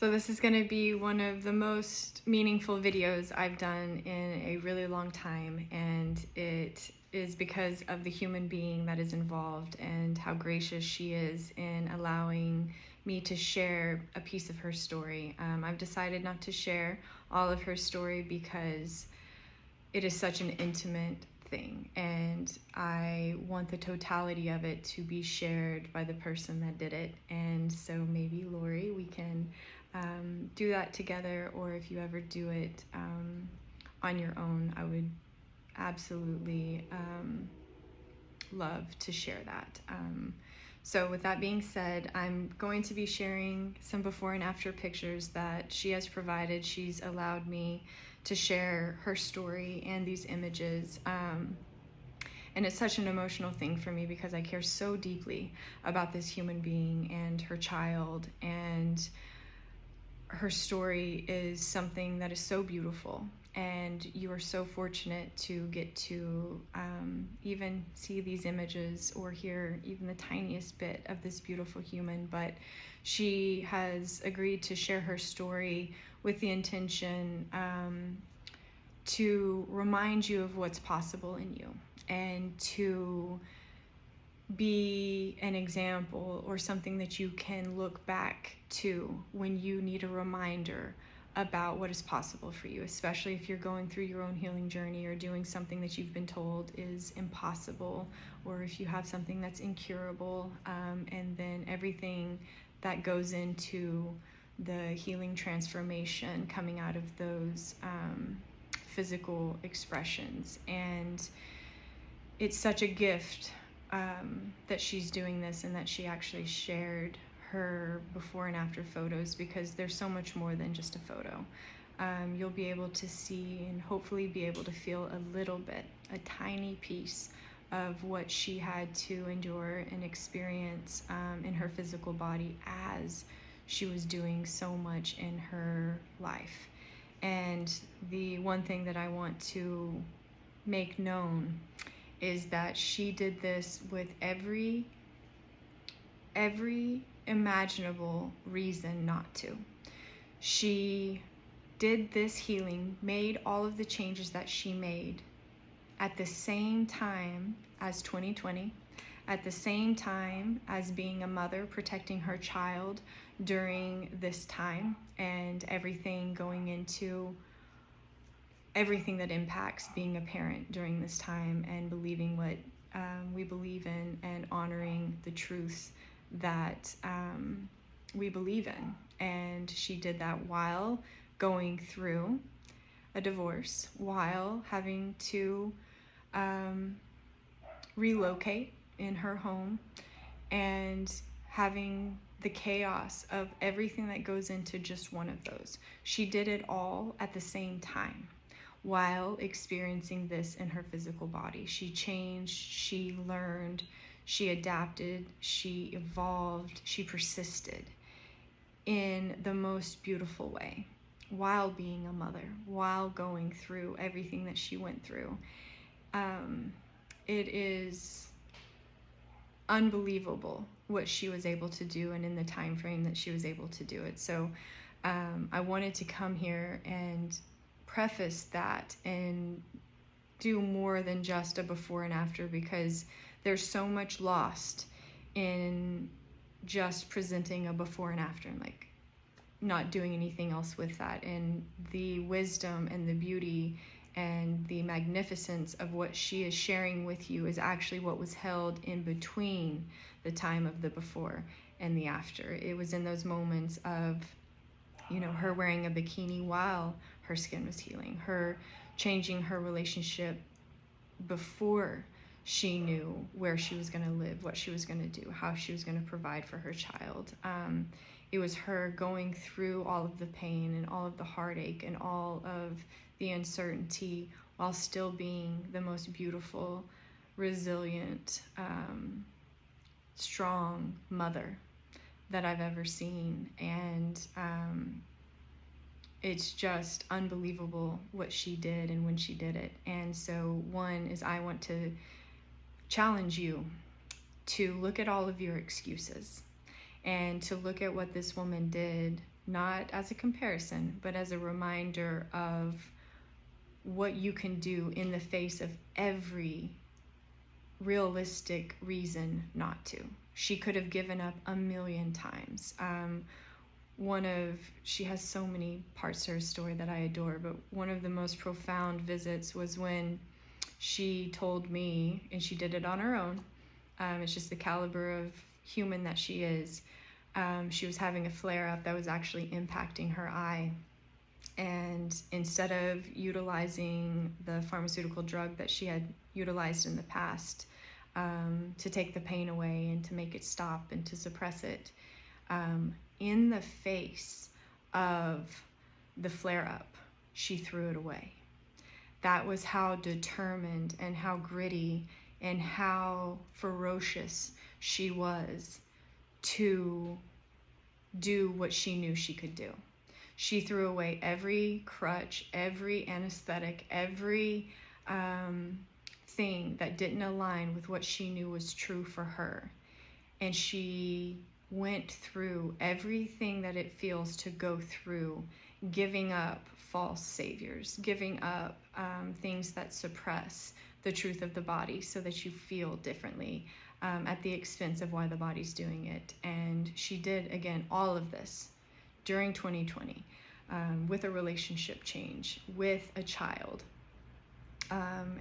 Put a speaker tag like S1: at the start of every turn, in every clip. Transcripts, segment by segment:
S1: So this is going to be one of the most meaningful videos I've done in a really long time, and it is because of the human being that is involved and how gracious she is in allowing me to share a piece of her story. I've decided not to share all of her story because it is such an intimate thing, and I want the totality of it to be shared by the person that did it. And so maybe Lori, we can do that together, or if you ever do it on your own, I would absolutely love to share that. So with that being said, I'm going to be sharing some before and after pictures that she has provided. She's allowed me to share her story and these images. And it's such an emotional thing for me because I care so deeply about this human being and her child, and her story is something that is so beautiful, and you are so fortunate to get to even see these images or hear even the tiniest bit of this beautiful human. But she has agreed to share her story with the intention to remind you of what's possible in you, and to be an example or something that you can look back to when you need a reminder about what is possible for you, especially if you're going through your own healing journey or doing something that you've been told is impossible, or if you have something that's incurable, and then everything that goes into the healing transformation coming out of those physical expressions. And it's such a gift that she's doing this, and that she actually shared her before and after photos, because there's so much more than just a photo. You'll be able to see and hopefully be able to feel a little bit, a tiny piece of what she had to endure and experience in her physical body as she was doing so much in her life. And the one thing that I want to make known is that she did this with every imaginable reason not to. She did this healing, made all of the changes that she made at the same time as 2020, at the same time as being a mother, protecting her child during this time, and everything going into everything that impacts being a parent during this time, and believing what we believe in, and honoring the truths that we believe in. And she did that while going through a divorce, while having to relocate in her home, and having the chaos of everything that goes into just one of those. She did it all at the same time while experiencing this in her physical body. She changed, she learned, she adapted, she evolved, she persisted in the most beautiful way while being a mother, while going through everything that she went through. It is unbelievable what she was able to do, and in the time frame that she was able to do it. So I wanted to come here and preface that and do more than just a before and after, because there's so much lost in just presenting a before and after and like not doing anything else with that. And the wisdom and the beauty and the magnificence of what she is sharing with you is actually what was held in between the time of the before and the after. It was in those moments of, you know, her wearing a bikini while her skin was healing, her changing her relationship before she knew where she was going to live, what she was going to do, how she was going to provide for her child. It was her going through all of the pain and all of the heartache and all of the uncertainty while still being the most beautiful, resilient, strong mother that I've ever seen. And it's just unbelievable what she did and when she did it. And so one is, I want to challenge you to look at all of your excuses and to look at what this woman did not as a comparison, but as a reminder of what you can do in the face of every realistic reason not to. She could have given up a million times. She has so many parts to her story that I adore, but one of the most profound visits was when she told me, and she did it on her own, it's just the caliber of human that she is. She was having a flare-up that was actually impacting her eye. And instead of utilizing the pharmaceutical drug that she had utilized in the past to take the pain away and to make it stop and to suppress it, in the face of the flare-up, she threw it away. That was how determined and how gritty and how ferocious she was to do what she knew she could do. She threw away every crutch, every anesthetic, every thing that didn't align with what she knew was true for her. And she went through everything that it feels to go through, giving up false saviors, giving up things that suppress the truth of the body so that you feel differently at the expense of why the body's doing it. And she did, again, all of this during 2020 with a relationship change, with a child,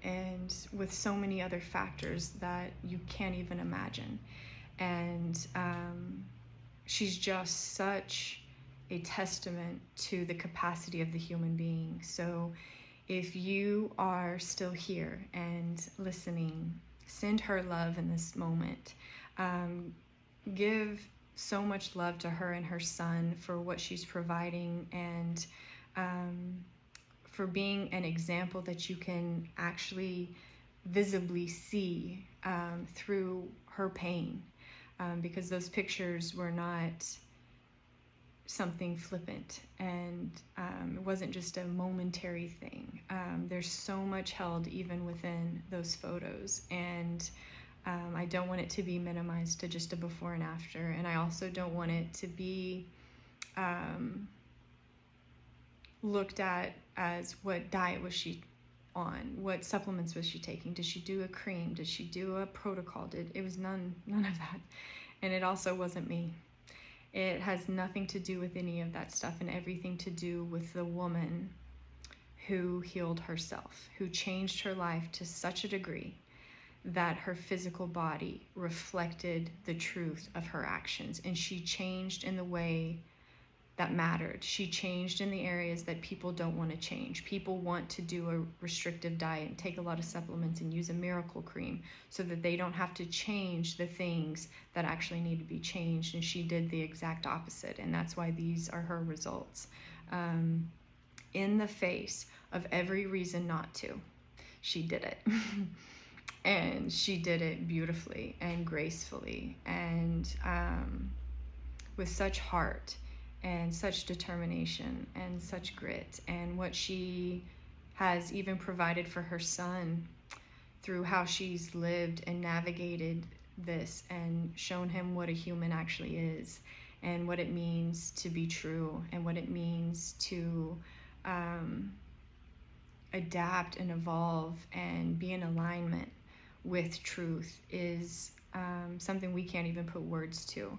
S1: and with so many other factors that you can't even imagine. And she's just such a testament to the capacity of the human being. So if you are still here and listening, send her love in this moment. Give so much love to her and her son for what she's providing, and for being an example that you can actually visibly see through her pain, because those pictures were not something flippant, and it wasn't just a momentary thing. There's so much held even within those photos, and I don't want it to be minimized to just a before and after, and I also don't want it to be looked at as what diet was she on, what supplements was she taking, did she do a cream, did she do a protocol, it was none of that. And it also wasn't me. It has nothing to do with any of that stuff, and everything to do with the woman who healed herself, who changed her life to such a degree that her physical body reflected the truth of her actions. And she changed in the way that mattered. She changed in the areas that people don't want to change. People want to do a restrictive diet and take a lot of supplements and use a miracle cream so that they don't have to change the things that actually need to be changed. And she did the exact opposite. And that's why these are her results. In the face of every reason not to, she did it. And she did it beautifully and gracefully, and with such heart and such determination and such grit. And what she has even provided for her son through how she's lived and navigated this and shown him what a human actually is, and what it means to be true, and what it means to adapt and evolve and be in alignment with truth is something we can't even put words to.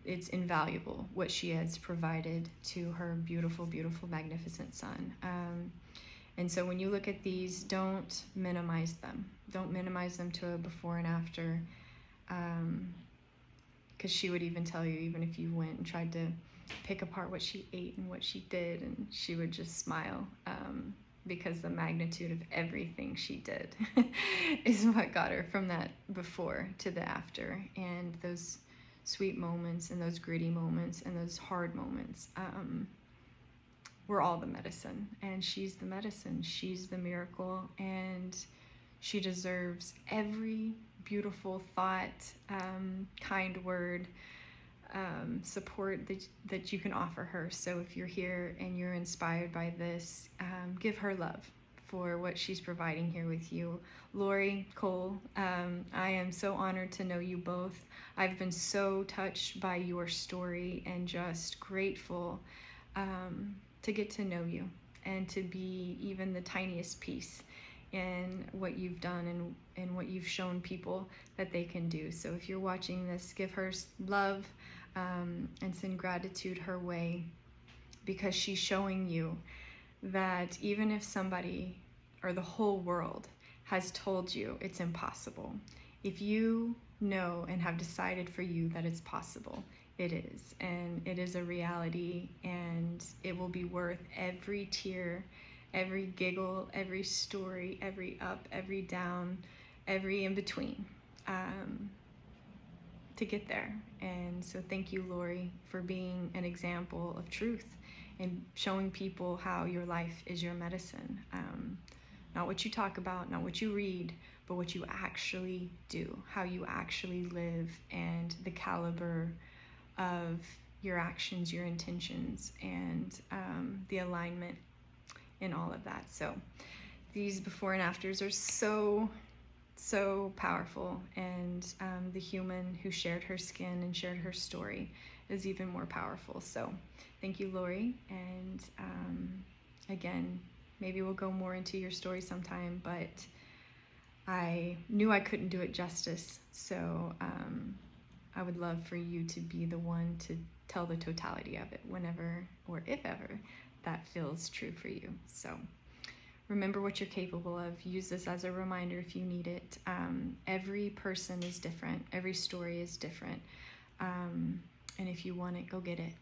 S1: It's invaluable what she has provided to her beautiful, beautiful, magnificent son. And so when you look at these, don't minimize them. Don't minimize them to a before and after, because she would even tell you, even if you went and tried to pick apart what she ate and what she did, and she would just smile, because the magnitude of everything she did is what got her from that before to the after. And those sweet moments and those gritty moments and those hard moments were all the medicine. And she's the medicine. She's the miracle. And she deserves every beautiful thought, kind word, support that you can offer her. So if you're here and you're inspired by this, give her love for what she's providing here with you. Lori, Cole, I am so honored to know you both. I've been so touched by your story and just grateful to get to know you and to be even the tiniest piece in what you've done and what you've shown people that they can do. So if you're watching this, give her love and send gratitude her way, because she's showing you that even if somebody or the whole world has told you it's impossible, if you know and have decided for you that it's possible, it is. And it is a reality, and it will be worth every tear, every giggle, every story, every up, every down, every in between, to get there. And so thank you, Lori, for being an example of truth and showing people how your life is your medicine. Not what you talk about, not what you read, but what you actually do, how you actually live, and the caliber of your actions, your intentions, and the alignment in all of that. So these before and afters are so powerful, and the human who shared her skin and shared her story is even more powerful. So thank you, Lori, and again, maybe we'll go more into your story sometime, but I knew I couldn't do it justice, so I would love for you to be the one to tell the totality of it whenever or if ever that feels true for you. So remember what you're capable of. Use this as a reminder if you need it. Every person is different. Every story is different. And if you want it, go get it.